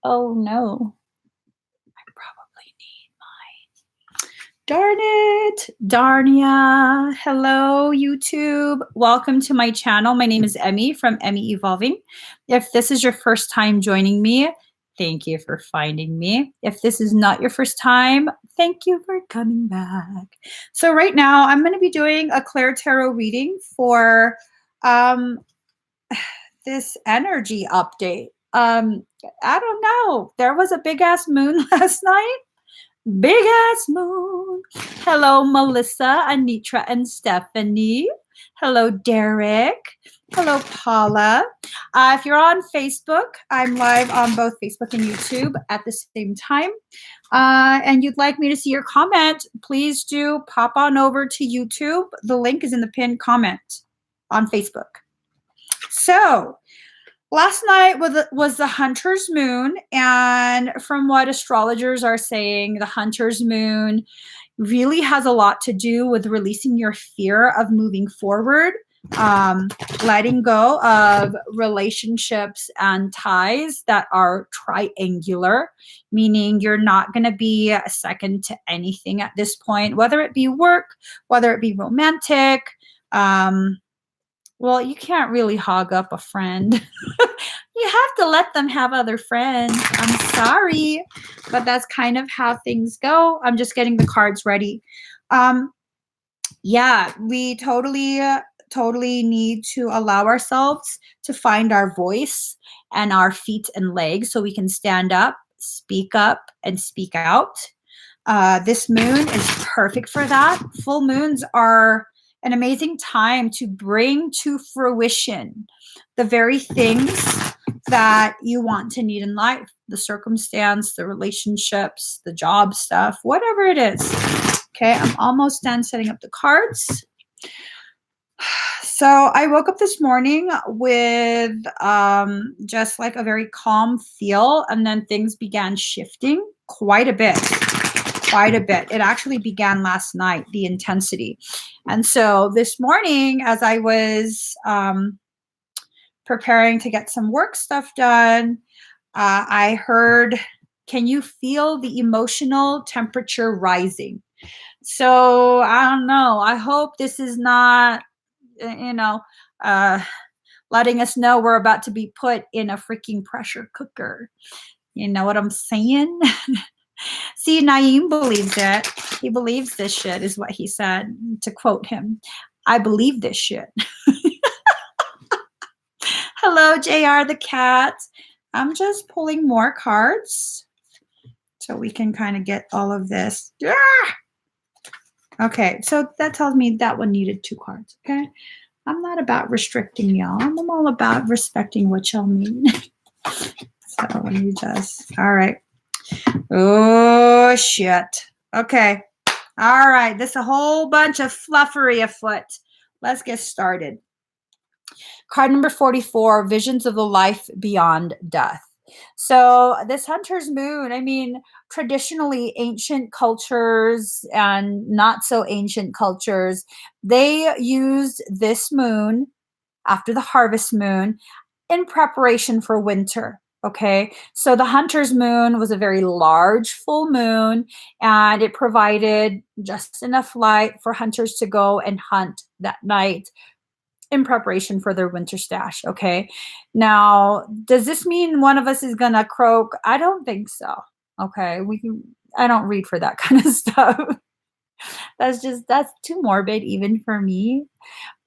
Oh no. I probably need mine. Darn it. Darnia. Hello, YouTube. Welcome to my channel. My name is Emmy from Emmy Evolving. If this is your first time joining me, thank you for finding me. If this is not your first time, thank you for coming back. So right now, I'm going to be doing a ClairTarot reading for this energy update. I don't know. There was a big ass moon last night. Big ass moon. Hello, Melissa, Anitra, and Stephanie. Hello, Derek. Hello, Paula. If you're on Facebook, I'm live on both Facebook and YouTube at the same time. And you'd like me to see your comment, please do pop on over to YouTube. The link is in the pinned comment on Facebook. So, last night was the Hunter's Moon, and from what astrologers are saying, the Hunter's Moon really has a lot to do with releasing your fear of moving forward, letting go of relationships and ties that are triangular, meaning you're not going to be a second to anything at this point, whether it be work, whether it be romantic. Well, you can't really hog up a friend. You have to let them have other friends. I'm sorry, but that's kind of how things go. I'm just getting the cards ready. Yeah, we totally need to allow ourselves to find our voice and our feet and legs so we can stand up, and speak out. This moon is perfect for that. Full moons are an amazing time to bring to fruition the very things that you want to need in life, the circumstance, the relationships, the job stuff, whatever it is. Okay, I'm almost done setting up the cards. So I woke up this morning with just like a very calm feel, and then things began shifting quite a bit. It actually began last night, the intensity. And so this morning, as I was preparing to get some work stuff done, I heard, can you feel the emotional temperature rising? So I don't know. I hope this is not, letting us know we're about to be put in a freaking pressure cooker. You know what I'm saying? See, Naeem believes it. He believes this shit, is what he said, to quote him. I believe this shit. Hello, JR the cat. I'm just pulling more cards so we can kind of get all of this. Ah! Okay, so that tells me that one needed 2 cards, okay? I'm not about restricting y'all. I'm all about respecting what y'all need. So let me just, all right. Oh, shit. Okay. All right. There's a whole bunch of fluffery afoot. Let's get started. Card number 44, Visions of the Life Beyond Death. So this Hunter's Moon, I mean, traditionally ancient cultures and not so ancient cultures, they used this moon after the harvest moon in preparation for winter. Okay, so the Hunter's Moon was a very large full moon, and it provided just enough light for hunters to go and hunt that night in preparation for their winter stash. Okay, now does this mean one of us is gonna croak? I don't think so. Okay, I don't read for that kind of stuff. That's too morbid even for me.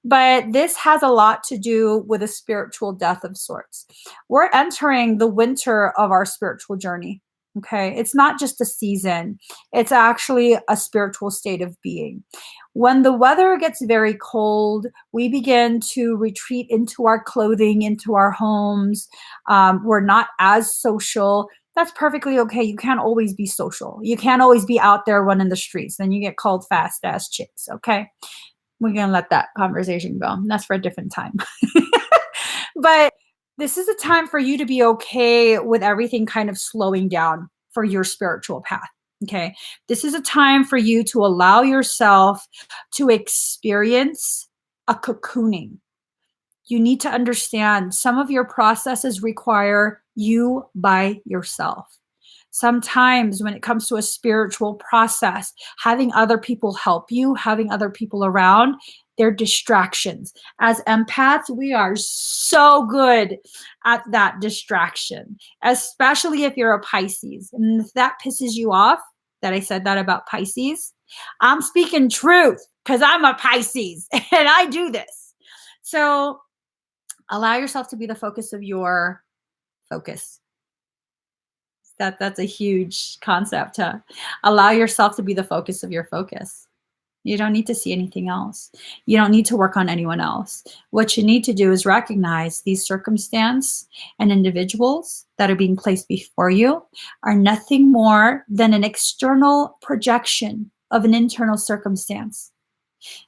But this has a lot to do with a spiritual death of sorts. We're entering the winter of our spiritual journey. Okay. It's not just a season, it's actually a spiritual state of being. When the weather gets very cold, we begin to retreat into our clothing, into our homes. We're not as social. That's perfectly okay. You can't always be social. You can't always be out there running the streets. Then you get called fast ass chicks. Okay. We're going to let that conversation go. That's for a different time. But this is a time for you to be okay with everything kind of slowing down for your spiritual path. Okay. This is a time for you to allow yourself to experience a cocooning. You need to understand some of your processes require you by yourself. Sometimes when it comes to a spiritual process, having other people help you, having other people around, they're distractions. As empaths, we are so good at that distraction, especially if you're a Pisces. And if that pisses you off, that I said that about Pisces, I'm speaking truth because I'm a Pisces and I do this. So allow yourself to be the focus of your focus. That's a huge concept. Allow yourself to be the focus of your focus. You don't need to see anything else. You don't need to work on anyone else. What you need to do is recognize these circumstances and individuals that are being placed before you are nothing more than an external projection of an internal circumstance.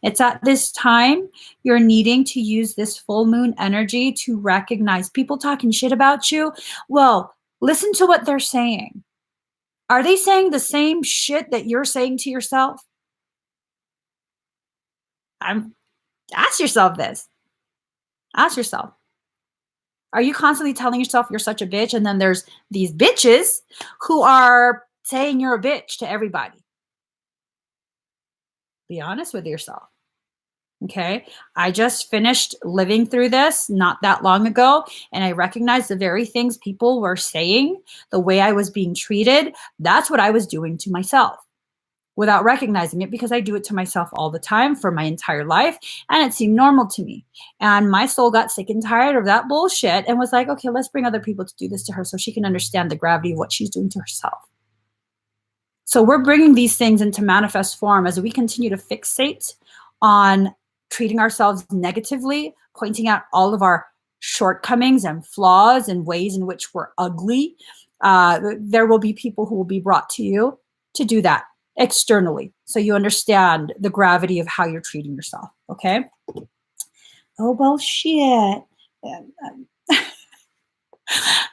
It's at this time you're needing to use this full moon energy to recognize people talking shit about you. Well, listen to what they're saying. Are they saying the same shit that you're saying to yourself? Ask yourself this. Ask yourself. Are you constantly telling yourself you're such a bitch? And then there's these bitches who are saying you're a bitch to everybody. Be honest with yourself. Okay. I just finished living through this not that long ago. And I recognized the very things people were saying, the way I was being treated. That's what I was doing to myself without recognizing it, because I do it to myself all the time for my entire life. And it seemed normal to me. And my soul got sick and tired of that bullshit and was like, okay, let's bring other people to do this to her so she can understand the gravity of what she's doing to herself. So we're bringing these things into manifest form as we continue to fixate on treating ourselves negatively, pointing out all of our shortcomings and flaws and ways in which we're ugly. There will be people who will be brought to you to do that externally, so you understand the gravity of how you're treating yourself. Okay. Oh, bullshit.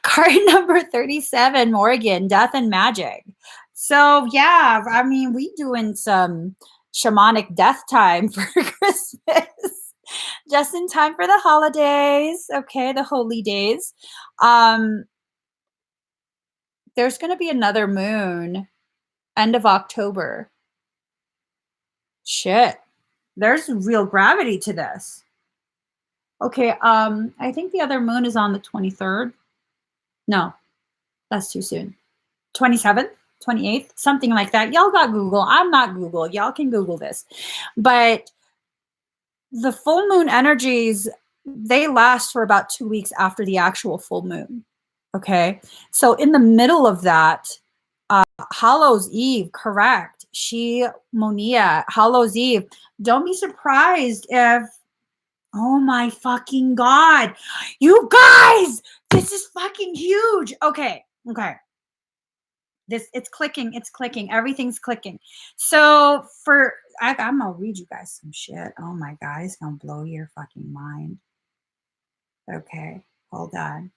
Card number 37, Morgan, Death and Magic. So yeah, I mean, we doing some shamanic death time for Christmas, just in time for the holidays. Okay, the holy days. There's going to be another moon end of October. Shit, there's real gravity to this. Okay, I think the other moon is on the 23rd. No, that's too soon. 27th, 28th, something like that. Y'all got Google. I'm not Google. Y'all can Google this. But the full moon energies, they last for about 2 weeks after the actual full moon. Okay, so in the middle of that, Hallows Eve, correct. Monia, Hallows Eve. Don't be surprised if, oh my fucking God, you guys, this is fucking huge. Okay. It's clicking, everything's clicking. So I'm gonna read you guys some shit. Oh my God, it's gonna blow your fucking mind. Okay, hold on.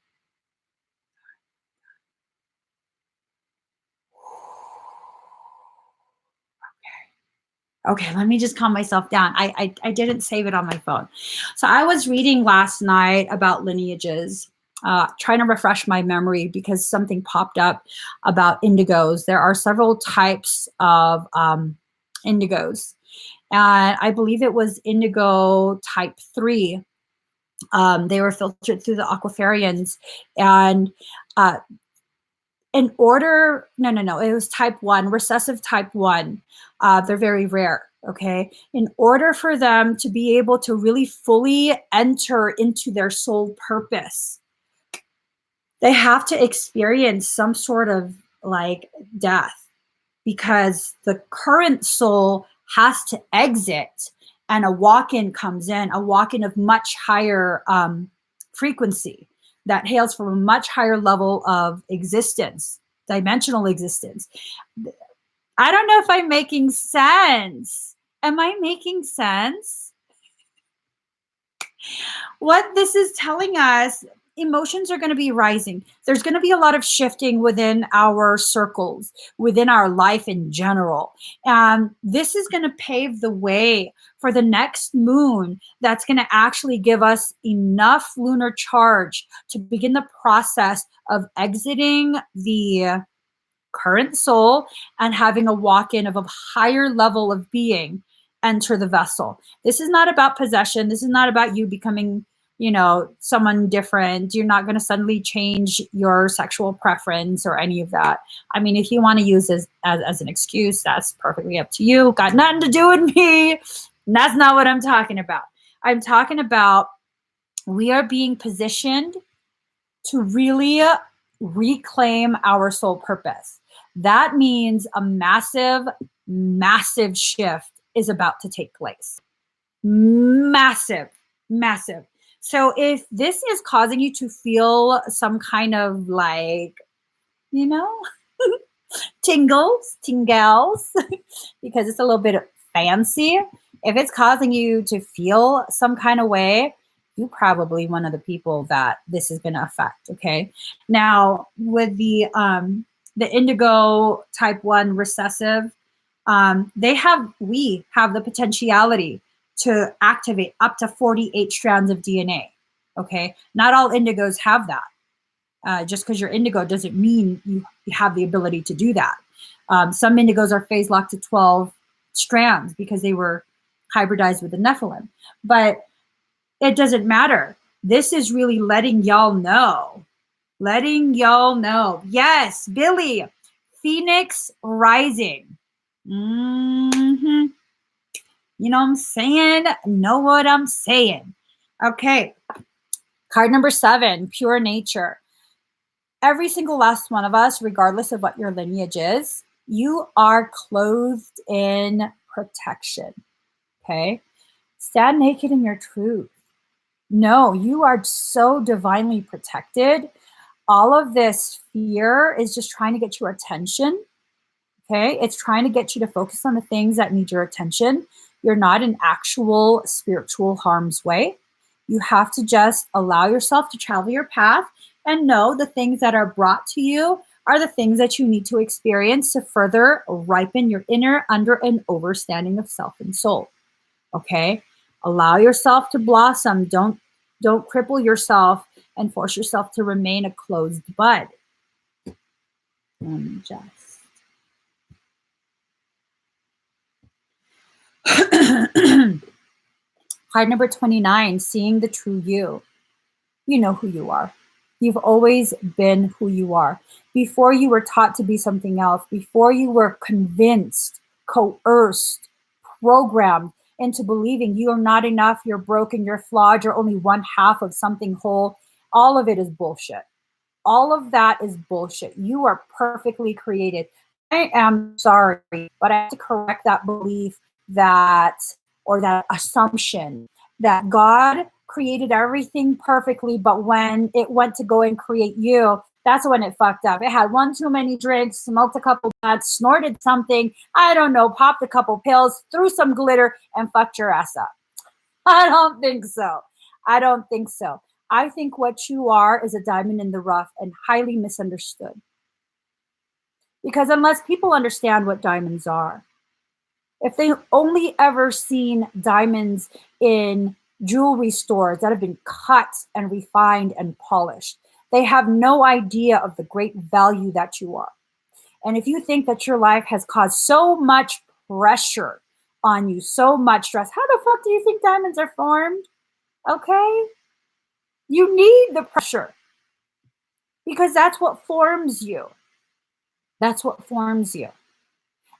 Okay, let me just calm myself down. I didn't save it on my phone. So I was reading last night about lineages, trying to refresh my memory because something popped up about indigos. There are several types of indigos. And I believe it was indigo type 3. They were filtered through the aquafarians. And it was type 1, recessive type 1. They're very rare. Okay. In order for them to be able to really fully enter into their soul purpose, they have to experience some sort of like death, because the current soul has to exit and a walk-in comes in, a walk-in of much higher frequency that hails from a much higher level of existence, dimensional existence. I don't know if I'm making sense. Am I making sense? What this is telling us emotions are going to be rising. There's going to be a lot of shifting within our circles, within our life in general. And this is going to pave the way for the next moon that's going to actually give us enough lunar charge to begin the process of exiting the current soul and having a walk-in of a higher level of being enter the vessel. This is not about possession. This is not about you becoming, someone different. You're not going to suddenly change your sexual preference or any of that. I mean, if you want to use this as an excuse, that's perfectly up to you. Got nothing to do with me. And that's not what I'm talking about. I'm talking about we are being positioned to really reclaim our soul purpose. That means a massive, massive shift is about to take place. Massive, massive. So if this is causing you to feel some kind of tingles, because it's a little bit fancy, if it's causing you to feel some kind of way, you're probably one of the people that this is going to affect. Okay. Now with the Indigo type 1 recessive, we have the potentiality to activate up to 48 strands of DNA. Okay. Not all indigos have that. Just because you're indigo doesn't mean you have the ability to do that. Some indigos are phase locked to 12 strands because they were hybridized with the Nephilim. But it doesn't matter. This is really letting y'all know. Yes, Billy, Phoenix rising. Mm-hmm. You know what I'm saying? Know what I'm saying. Okay. Card number 7, pure nature. Every single last one of us, regardless of what your lineage is, you are clothed in protection. Okay? Stand naked in your truth. No, you are so divinely protected. All of this fear is just trying to get your attention. Okay? It's trying to get you to focus on the things that need your attention. You're not in actual spiritual harm's way. You have to just allow yourself to travel your path and know the things that are brought to you are the things that you need to experience to further ripen your inner, under, and overstanding of self and soul. Okay? Allow yourself to blossom. Don't cripple yourself and force yourself to remain a closed bud. Card number 29, seeing the true you. You know who you are. You've always been who you are. Before you were taught to be something else, before you were convinced, coerced, programmed into believing you are not enough, you're broken, you're flawed, you're only one half of something whole, all of it is bullshit. All of that is bullshit. You are perfectly created. I am sorry, but I have to correct that belief that assumption that God created everything perfectly, but when it went to go and create you, that's when it fucked up. It had one too many drinks, smoked a couple blunts, snorted something, I don't know, popped a couple pills, threw some glitter, and fucked your ass up. I don't think so. I think what you are is a diamond in the rough and highly misunderstood. Because unless people understand what diamonds are, if they only ever seen diamonds in jewelry stores that have been cut and refined and polished, they have no idea of the great value that you are. And if you think that your life has caused so much pressure on you, so much stress, how the fuck do you think diamonds are formed? Okay? You need the pressure because that's what forms you. That's what forms you.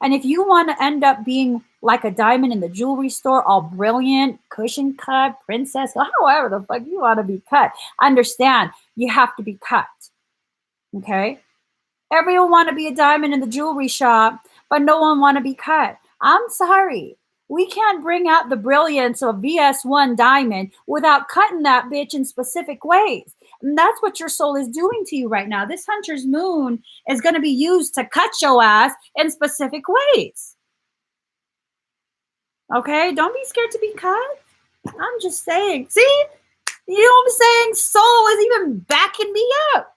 And if you want to end up being like a diamond in the jewelry store, all brilliant, cushion cut, princess, however the fuck you want to be cut, understand you have to be cut. Okay? Everyone want to be a diamond in the jewelry shop, but no one want to be cut. I'm sorry. We can't bring out the brilliance of VS1 diamond without cutting that bitch in specific ways. And that's what your soul is doing to you right now. This Hunter's Moon is going to be used to cut your ass in specific ways. Okay? Don't be scared to be cut. I'm just saying. See? You know what I'm saying? Soul is even backing me up.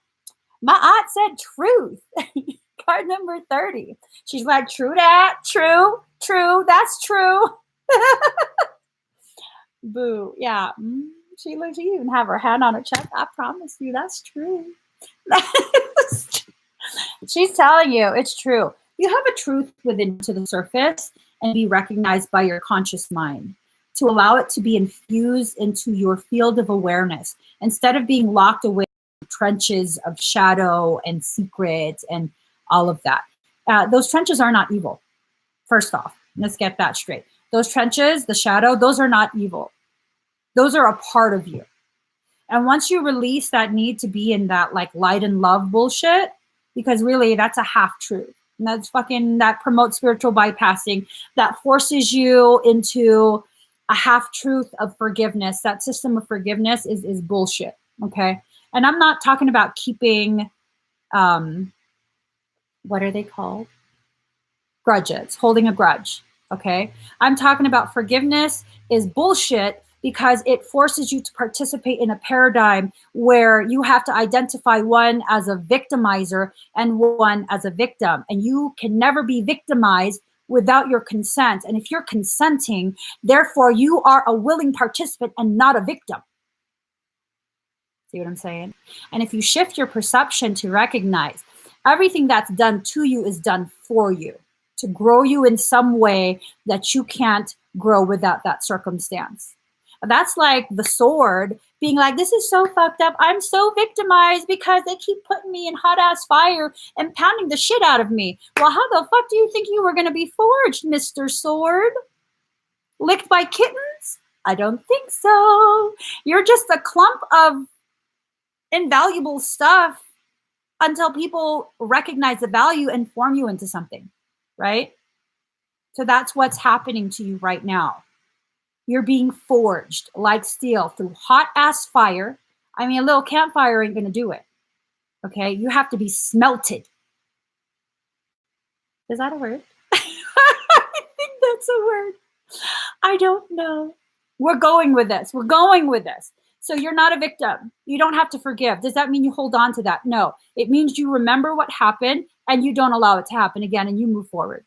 My aunt said truth. Card number 30. She's like, true that, true, that's true. Boo. Yeah. She even have her hand on her chest. I promise you, that's true. She's telling you it's true. You have a truth within to the surface and be recognized by your conscious mind to allow it to be infused into your field of awareness instead of being locked away in trenches of shadow and secrets and all of that. Those trenches are not evil. First off, let's get that straight. Those trenches, the shadow, those are not evil. Those are a part of you. And once you release that need to be in that like light and love bullshit, because really that's a half truth. And that promotes spiritual bypassing, that forces you into a half truth of forgiveness. That system of forgiveness is bullshit. Okay. And I'm not talking about keeping, what are they called? Grudges, holding a grudge. Okay. I'm talking about forgiveness is bullshit because it forces you to participate in a paradigm where you have to identify one as a victimizer and one as a victim. And you can never be victimized without your consent. And if you're consenting, therefore you are a willing participant and not a victim. See what I'm saying? And if you shift your perception to recognize everything that's done to you is done for you, to grow you in some way that you can't grow without that circumstance. That's like the sword being like, this is so fucked up. I'm so victimized because they keep putting me in hot ass fire and pounding the shit out of me. Well, how the fuck do you think you were going to be forged, Mr. Sword? Licked by kittens? I don't think so. You're just a clump of invaluable stuff until people recognize the value and form you into something, right? So that's what's happening to you right now. You're being forged like steel through hot ass fire. I mean, a little campfire ain't going to do it. Okay. You have to be smelted. Is that a word? I think that's a word. I don't know. We're going with this. So you're not a victim. You don't have to forgive. Does that mean you hold on to that? No. It means you remember what happened and you don't allow it to happen again and you move forward.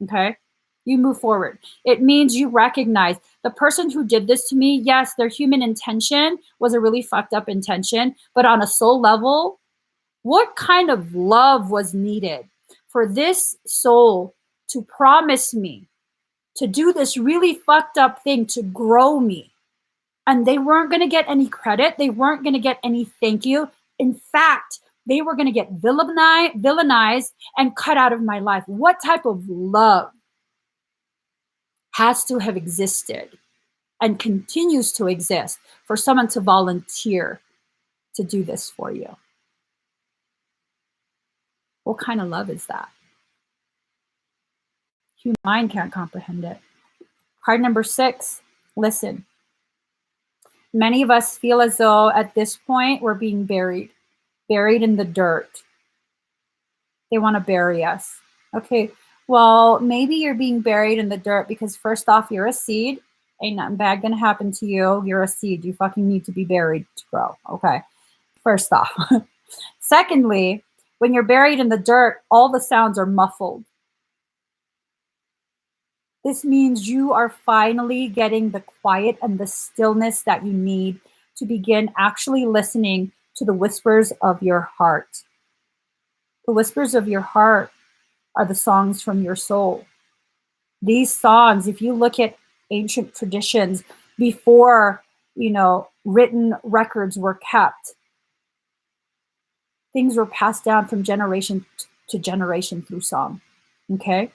Okay. You move forward. It means you recognize the person who did this to me. Yes, their human intention was a really fucked up intention, but on a soul level, what kind of love was needed for this soul to promise me to do this really fucked up thing to grow me? And they weren't going to get any credit. They weren't going to get any thank you. In fact, they were going to get villainized and cut out of my life. What type of love has to have existed and continues to exist for someone to volunteer to do this for you? What kind of love is that? Human mind can't comprehend it. Card number 6, listen. Many of us feel as though at this point we're being buried in the dirt. They want to bury us. Okay, well, maybe you're being buried in the dirt because first off, you're a seed. Ain't nothing bad gonna happen to you. You're a seed. You fucking need to be buried to grow. Okay, first off. Secondly, when you're buried in the dirt, all the sounds are muffled. This means you are finally getting the quiet and the stillness that you need to begin actually listening to the whispers of your heart. The whispers of your heart are the songs from your soul. These songs, if you look at ancient traditions before, written records were kept, things were passed down from generation to generation through song. Okay?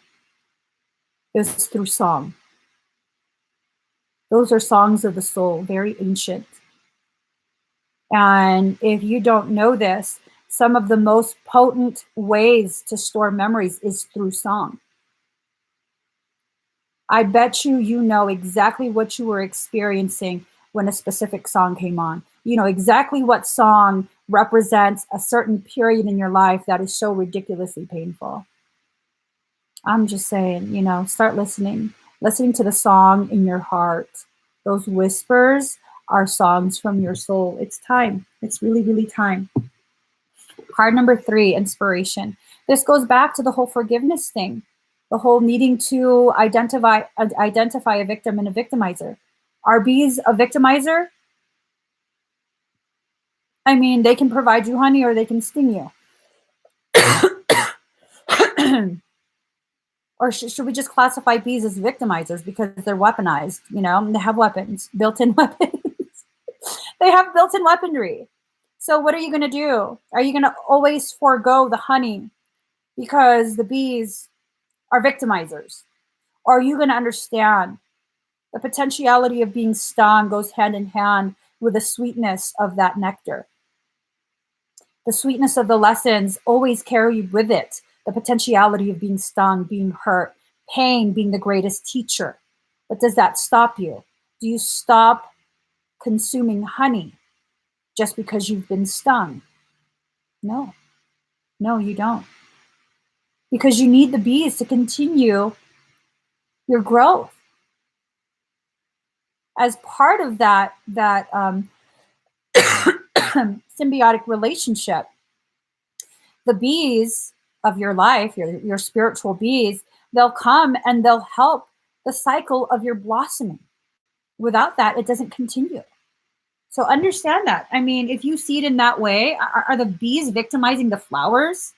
It was through song. Those are songs of the soul, very ancient. And if you don't know this, some of the most potent ways to store memories is through song. I bet you know exactly what you were experiencing when a specific song came on. You know exactly what song represents a certain period in your life that is so ridiculously painful. I'm just saying, start listening to the song in your heart. Those whispers are songs from your soul. It's time. It's really, really time. Card number 3, inspiration. This goes back to the whole forgiveness thing, the whole needing to identify a victim and a victimizer. Are bees a victimizer? I mean, they can provide you honey or they can sting you. Or should we just classify bees as victimizers because they're weaponized? You know, they have weapons, built-in weapons. They have built-in weaponry. So what are you going to do? Are you going to always forego the honey because the bees are victimizers? Or are you going to understand the potentiality of being stung goes hand in hand with the sweetness of that nectar? The sweetness of the lessons always carry with it the potentiality of being stung, being hurt, pain being the greatest teacher. But does that stop you? Do you stop consuming honey just because you've been stung? No, you don't. Because you need the bees to continue your growth. As part of that symbiotic relationship, the bees of your life, your spiritual bees, they'll come and they'll help the cycle of your blossoming. Without that, it doesn't continue. So understand that. I mean, if you see it in that way, are the bees victimizing the flowers?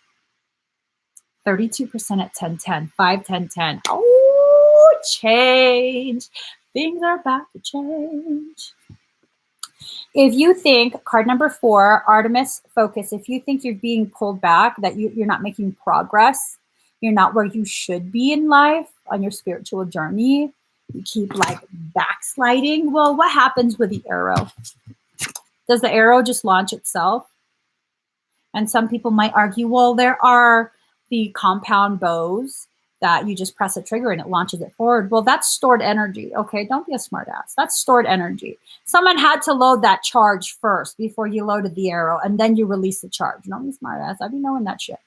32% at 10-10, 5-10-10. Oh, change. Things are about to change. If you think, card number 4, Artemis, focus. If you think you're being pulled back, that you're not making progress, you're not where you should be in life on your spiritual journey, you keep like backsliding, well, what happens with the arrow? Does the arrow just launch itself? And some people might argue, well, there are the compound bows that you just press a trigger and it launches it forward. Well, that's stored energy. Okay, don't be a smartass. That's stored energy. Someone had to load that charge first before you loaded the arrow, and then you release the charge. Don't be smartass. I'd be knowing that shit.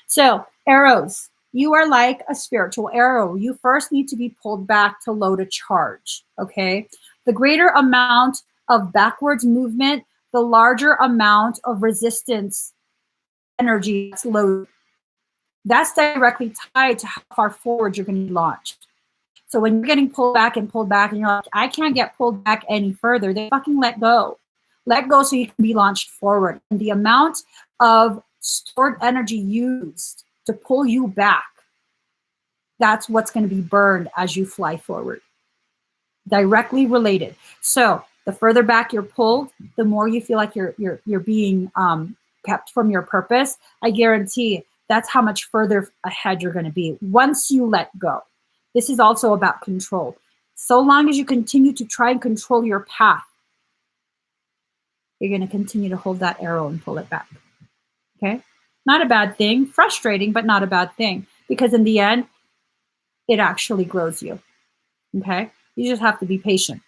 So arrows, you are like a spiritual arrow. You first need to be pulled back to load a charge. Okay, the greater amount of backwards movement, the larger amount of resistance energy that's loaded. That's directly tied to how far forward you're going to be launched. So when you're getting pulled back and you're like, I can't get pulled back any further, they fucking let go. Let go so you can be launched forward. And the amount of stored energy used to pull you back, that's what's going to be burned as you fly forward. Directly related. So the further back you're pulled, the more you feel like you're being kept from your purpose. I guarantee that's how much further ahead you're going to be once you let go. This is also about control. So long as you continue to try and control your path, you're going to continue to hold that arrow and pull it back. Okay? Not a bad thing. Frustrating, but not a bad thing. Because in the end, it actually grows you. Okay? You just have to be patient.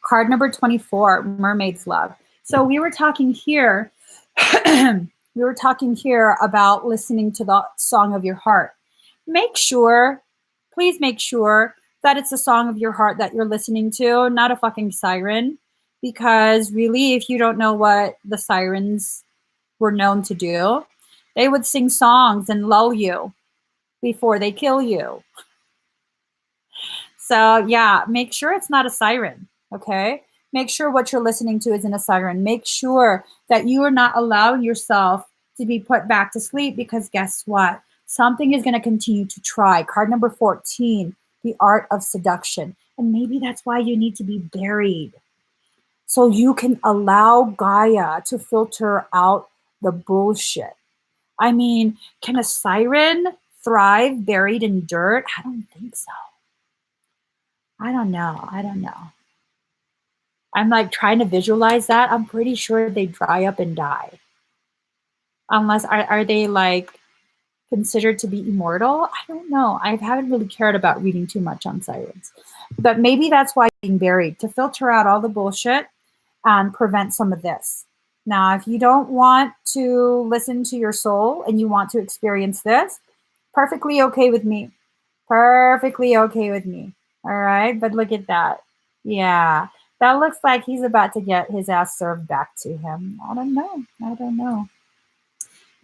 Card number 24, Mermaid's Love. So we were talking here about listening to the song of your heart. Please make sure that it's the song of your heart that you're listening to, not a fucking siren. Because really, if you don't know what the sirens were known to do, they would sing songs and lull you before they kill you. So yeah, make sure it's not a siren, okay? Make sure what you're listening to isn't a siren. Make sure that you are not allowing yourself to be put back to sleep, because guess what? Something is going to continue to try. Card number 14, the art of seduction. And maybe that's why you need to be buried. So you can allow Gaia to filter out the bullshit. I mean, can a siren thrive buried in dirt? I don't think so. I don't know. I'm like trying to visualize that. I'm pretty sure they dry up and die. Unless, are they like considered to be immortal? I don't know. I haven't really cared about reading too much on sirens. But maybe that's why being buried, to filter out all the bullshit and prevent some of this. Now, if you don't want to listen to your soul and you want to experience this, perfectly okay with me. Perfectly okay with me. All right. But look at that. Yeah. That looks like he's about to get his ass served back to him. I don't know. I don't know.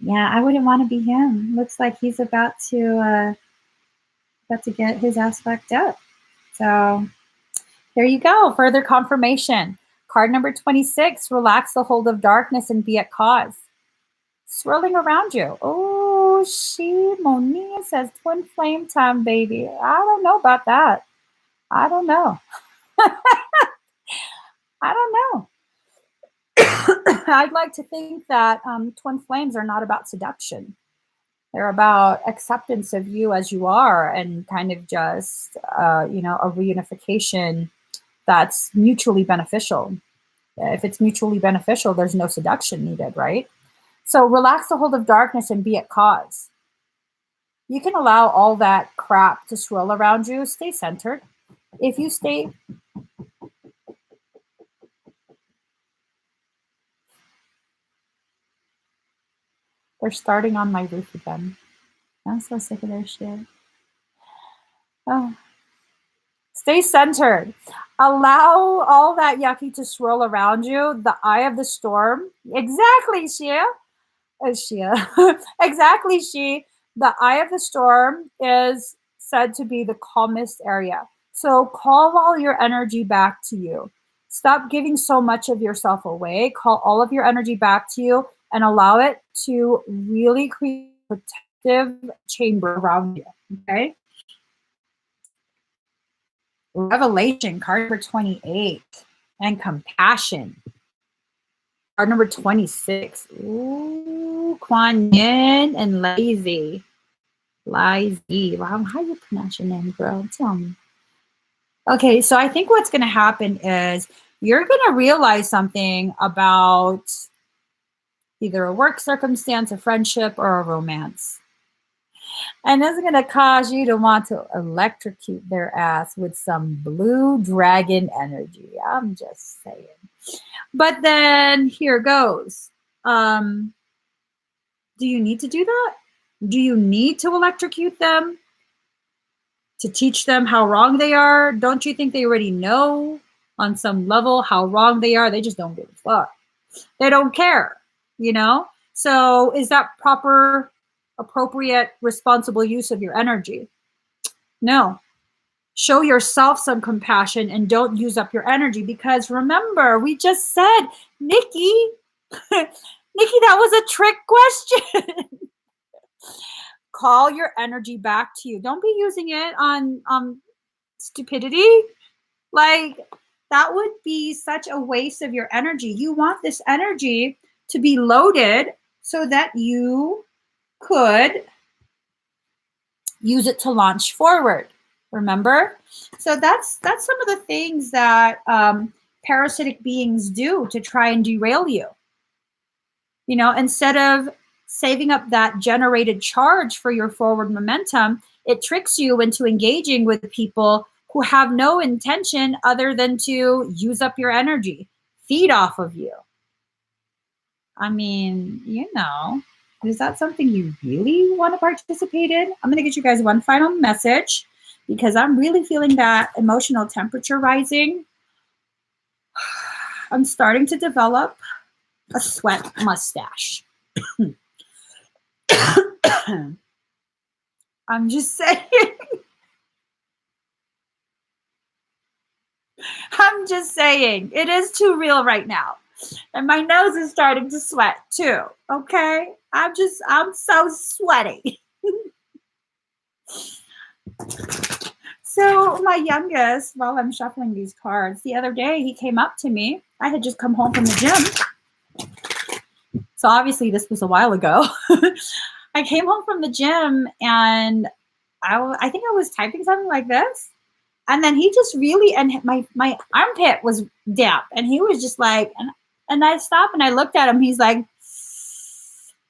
Yeah, I wouldn't want to be him. Looks like he's about to get his ass fucked up. So there you go. Further confirmation. Card number 26, relax the hold of darkness and be at cause. Swirling around you. Oh, Monia says twin flame time, baby. I don't know about that. I don't know. I don't know. I'd like to think that twin flames are not about seduction. They're about acceptance of you as you are and kind of just, a reunification that's mutually beneficial. If it's mutually beneficial, there's no seduction needed, right? So relax the hold of darkness and be at cause. You can allow all that crap to swirl around you. Stay centered. If you stay... They're starting on my roof again. I'm so sick of their shit. Oh. Stay centered. Allow all that yucky to swirl around you. The eye of the storm. Exactly, Shia. Exactly, She. The eye of the storm is said to be the calmest area. So call all your energy back to you. Stop giving so much of yourself away. Call all of your energy back to you and allow it to really create a protective chamber around you. Okay? Revelation, card number 28, and compassion. Card number 26. Ooh, Kuan Yin and lazy. Lazy. Wow, how do you pronounce your name, girl? Tell me. Okay, so I think what's going to happen is you're going to realize something about either a work circumstance, a friendship, or a romance. And it's going to cause you to want to electrocute their ass with some blue dragon energy. I'm just saying. But then here goes. Do you need to do that? Do you need to electrocute them to teach them how wrong they are? Don't you think they already know on some level how wrong they are? They just don't give a fuck. They don't care, So is that proper, appropriate, responsible use of your energy? No. Show yourself some compassion and don't use up your energy, because remember, we just said, Nikki, Nikki, that was a trick question. Call your energy back to you. Don't be using it on stupidity. Like, that would be such a waste of your energy. You want this energy to be loaded so that you could use it to launch forward. Remember? So that's some of the things that parasitic beings do to try and derail you. Instead of saving up that generated charge for your forward momentum, it tricks you into engaging with people who have no intention other than to use up your energy, feed off of you. I mean, is that something you really want to participate in? I'm going to get you guys one final message, because I'm really feeling that emotional temperature rising. I'm starting to develop a sweat mustache. I'm just saying. I'm just saying. It is too real right now. And my nose is starting to sweat too. Okay? I'm so sweaty. So my youngest, while I'm shuffling these cards, the other day he came up to me. I had just come home from the gym. So obviously this was a while ago. I came home from the gym and I think I was typing something like this. And then he just really, and my armpit was damp. And he was just like, and I stopped and I looked at him. He's like,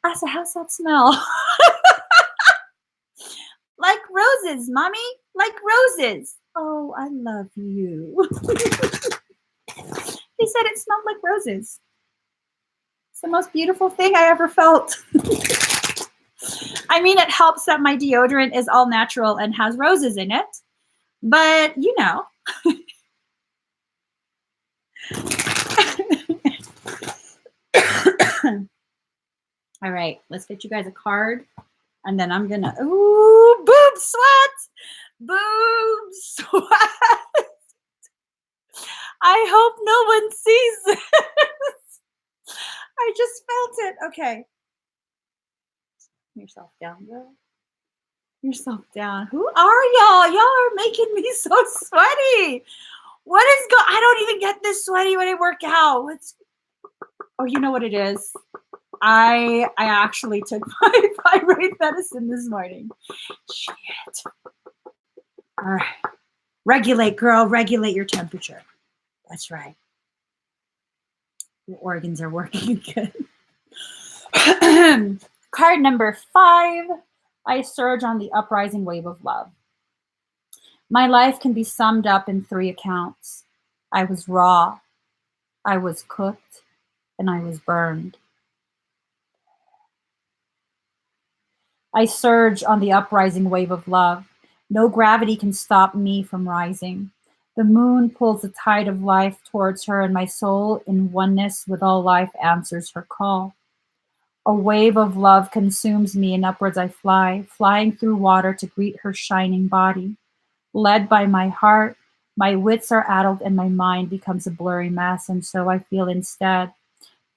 I said, how's that smell? Like roses, mommy, like roses. Oh, I love you. He said it smelled like roses. It's the most beautiful thing I ever felt. I mean, it helps that my deodorant is all natural and has roses in it. But, All right, let's get you guys a card. And then I'm gonna, ooh, boob sweat, boob sweat. I hope no one sees this. I just felt it. Okay. Calm yourself down, girl. Yourself down. Who are y'all? Y'all are making me so sweaty. What is I don't even get this sweaty when I work out. Oh, you know what it is? I actually took my thyroid medicine this morning. Shit. All right. Regulate, girl. Regulate your temperature. That's right. Your organs are working good. Card number 5. I surge on the uprising wave of love. My life can be summed up in 3 accounts. I was raw, I was cooked, and I was burned. I surge on the uprising wave of love. No gravity can stop me from rising. The moon pulls the tide of life towards her, and my soul, in oneness with all life, answers her call. A wave of love consumes me, and upwards I fly, flying through water to greet her shining body. Led by my heart, my wits are addled, and my mind becomes a blurry mess, and so I feel instead.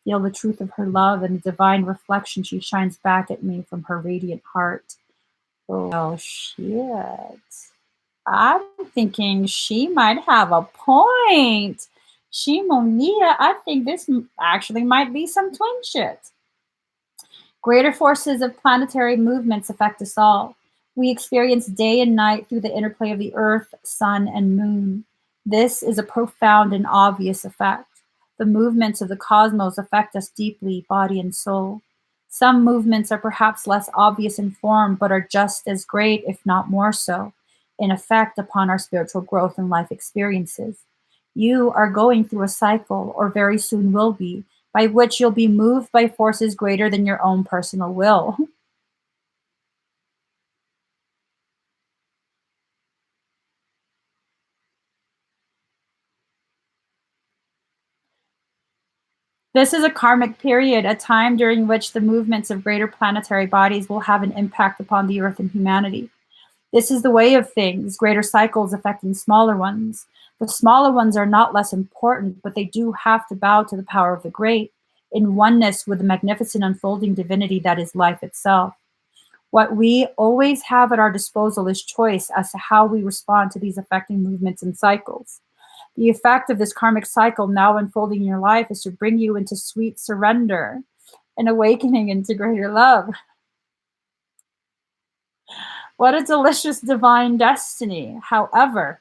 Feel the truth of her love and the divine reflection she shines back at me from her radiant heart. Oh, shit. I'm thinking she might have a point. She, Monia, I think this actually might be some twin shit. Greater forces of planetary movements affect us all. We experience day and night through the interplay of the earth, sun, and moon. This is a profound and obvious effect. The movements of the cosmos affect us deeply, body and soul. Some movements are perhaps less obvious in form, but are just as great, if not more so, in effect upon our spiritual growth and life experiences. You are going through a cycle, or very soon will be, by which you'll be moved by forces greater than your own personal will. This is a karmic period, a time during which the movements of greater planetary bodies will have an impact upon the earth and humanity. This is the way of things, greater cycles affecting smaller ones. The smaller ones are not less important, but they do have to bow to the power of the great, in oneness with the magnificent unfolding divinity that is life itself. What we always have at our disposal is choice as to how we respond to these affecting movements and cycles. The effect of this karmic cycle now unfolding in your life is to bring you into sweet surrender and awakening into greater love. What a delicious divine destiny. However,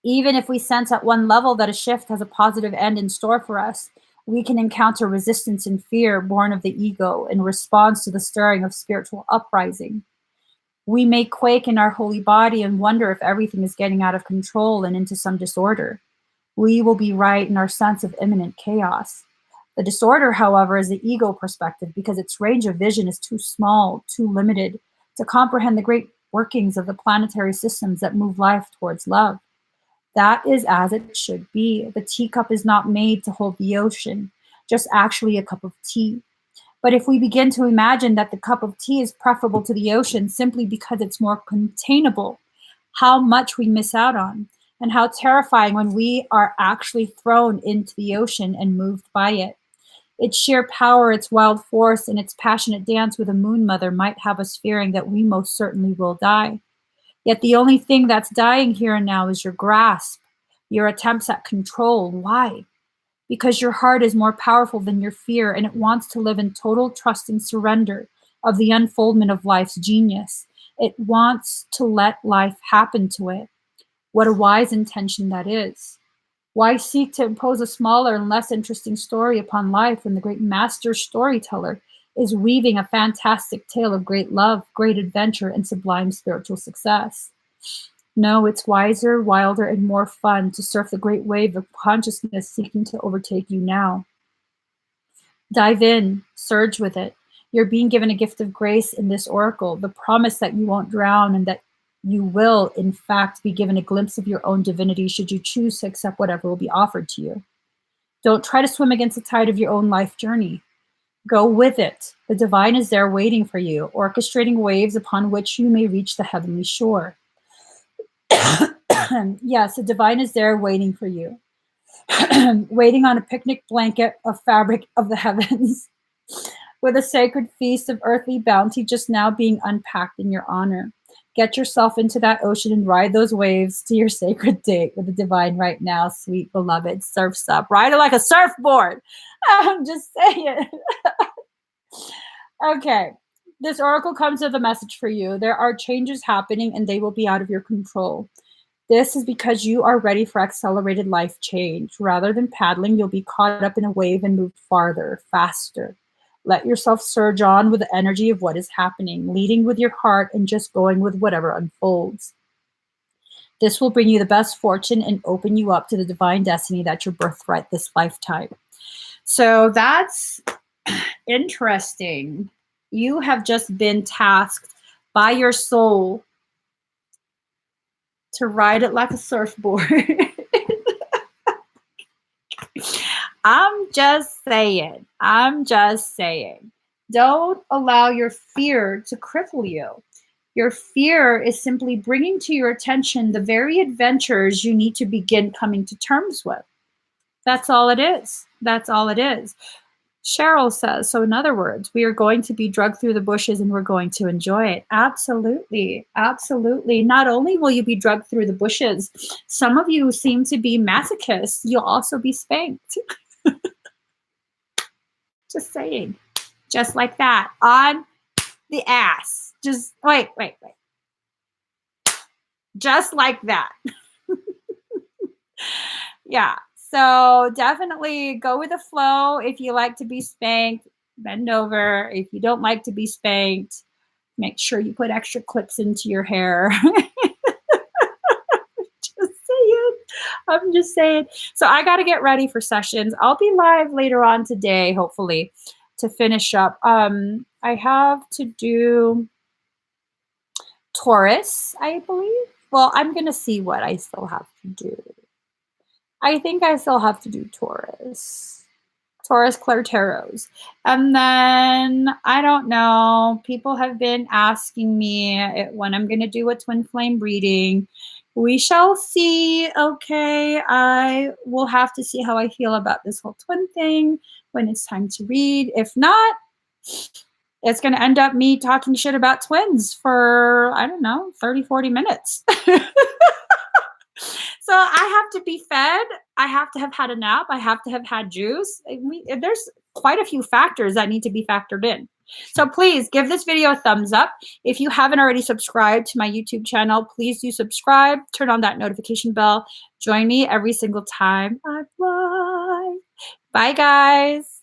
even if we sense at one level that a shift has a positive end in store for us, we can encounter resistance and fear born of the ego in response to the stirring of spiritual uprising. We may quake in our holy body and wonder if everything is getting out of control and into some disorder. We will be right in our sense of imminent chaos. The disorder, however, is the ego perspective because its range of vision is too small, too limited to comprehend the great workings of the planetary systems that move life towards love. That is as it should be. The teacup is not made to hold the ocean, just actually a cup of tea. But if we begin to imagine that the cup of tea is preferable to the ocean simply because it's more containable, how much we miss out on, and how terrifying when we are actually thrown into the ocean and moved by it. Its sheer power, its wild force, and its passionate dance with a moon mother might have us fearing that we most certainly will die. Yet the only thing that's dying here and now is your grasp, your attempts at control. Why? Because your heart is more powerful than your fear, and it wants to live in total trust and surrender of the unfoldment of life's genius. It wants to let life happen to it. What a wise intention that is. Why seek to impose a smaller and less interesting story upon life when the great master storyteller is weaving a fantastic tale of great love, great adventure, and sublime spiritual success? No, it's wiser, wilder, and more fun to surf the great wave of consciousness seeking to overtake you now. Dive in, surge with it. You're being given a gift of grace in this oracle, the promise that you won't drown and that you will, in fact, be given a glimpse of your own divinity should you choose to accept whatever will be offered to you. Don't try to swim against the tide of your own life journey. Go with it. The divine is there waiting for you, orchestrating waves upon which you may reach the heavenly shore. Yes, the divine is there waiting for you, waiting on a picnic blanket of fabric of the heavens, with a sacred feast of earthly bounty just now being unpacked in your honor. Get yourself into that ocean and ride those waves to your sacred date with the divine right now, sweet beloved. Surf's up. Ride it like a surfboard. I'm just saying. Okay. This oracle comes with a message for you. There are changes happening and they will be out of your control. This is because you are ready for accelerated life change. Rather than paddling, you'll be caught up in a wave and move farther, faster. Let yourself surge on with the energy of what is happening, leading with your heart and just going with whatever unfolds. This will bring you the best fortune and open you up to the divine destiny that's your birthright this lifetime. So that's interesting. You have just been tasked by your soul to ride it like a surfboard. I'm just saying. Don't allow your fear to cripple you. Your fear is simply bringing to your attention the very adventures you need to begin coming to terms with. That's all it is. Cheryl says, so in other words, we are going to be drugged through the bushes and we're going to enjoy it. Absolutely. Not only will you be drugged through the bushes, some of you seem to be masochists. You'll also be spanked. Just saying. Just like that. On the ass. Just wait. Just like that. Yeah. So definitely go with the flow. If you like to be spanked, bend over. If you don't like to be spanked, make sure you put extra clips into your hair. I'm just saying. So I got to get ready for sessions. I'll be live later on today, hopefully, to finish up. I have to do Taurus, I believe. Well, I'm going to see what I still have to do. I think I still have to do Taurus, ClairTarots. And then, I don't know, people have been asking me when I'm going to do a twin flame reading. We shall see. Okay, I will have to see how I feel about this whole twin thing when it's time to read. If not, it's going to end up me talking shit about twins for, I don't know, 30, 40 minutes. So I have to be fed. I have to have had a nap. I have to have had juice. There's quite a few factors that need to be factored in. So please give this video a thumbs up. If you haven't already subscribed to my YouTube channel, please do subscribe. Turn on that notification bell. Join me every single time I live. Bye, guys.